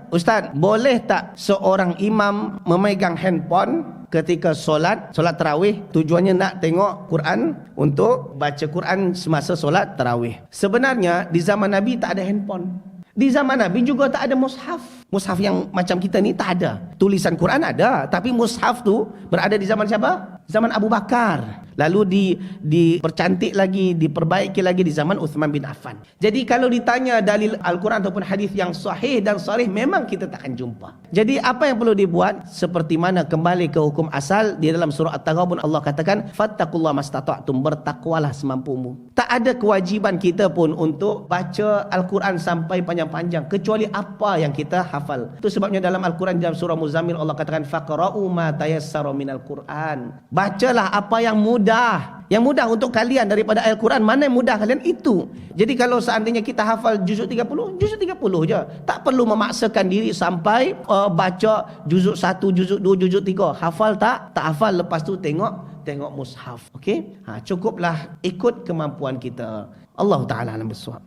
Ustaz, boleh tak seorang imam memegang handphone ketika solat tarawih, tujuannya nak tengok Quran untuk baca Quran semasa solat tarawih? Sebenarnya di zaman Nabi tak ada handphone. Di zaman Nabi juga tak ada mushaf. Mushaf yang macam kita ni tak ada. Tulisan Quran ada, tapi mushaf tu berada di zaman siapa? Zaman Abu Bakar. Lalu dipercantik lagi, diperbaiki lagi di zaman Uthman bin Affan. Jadi kalau ditanya dalil Al-Quran ataupun hadis yang sahih dan sharih, memang kita takkan jumpa. Jadi apa yang perlu dibuat? Seperti mana kembali ke hukum asal di dalam surah At-Taghabun, Allah katakan fattaqullaha mastata'tum, bertakwalah semampumu. Tak ada kewajiban kita pun untuk baca Al-Quran sampai panjang-panjang kecuali apa yang kita hafal. Itu sebabnya dalam Al-Quran dalam surah Muzammil Allah katakan faqra'u ma tayassara minal Quran. Bacalah apa yang mudah. Yang mudah untuk kalian daripada Al-Quran. Mana yang mudah kalian itu. Jadi kalau seandainya kita hafal juzuk 30, juzuk 30 je. Tak perlu memaksakan diri sampai baca juzuk 1, juzuk 2, juzuk 3. Hafal tak? Tak hafal, lepas tu tengok mushaf. Okey? Cukuplah ikut kemampuan kita. Allah Ta'ala alam bisawab.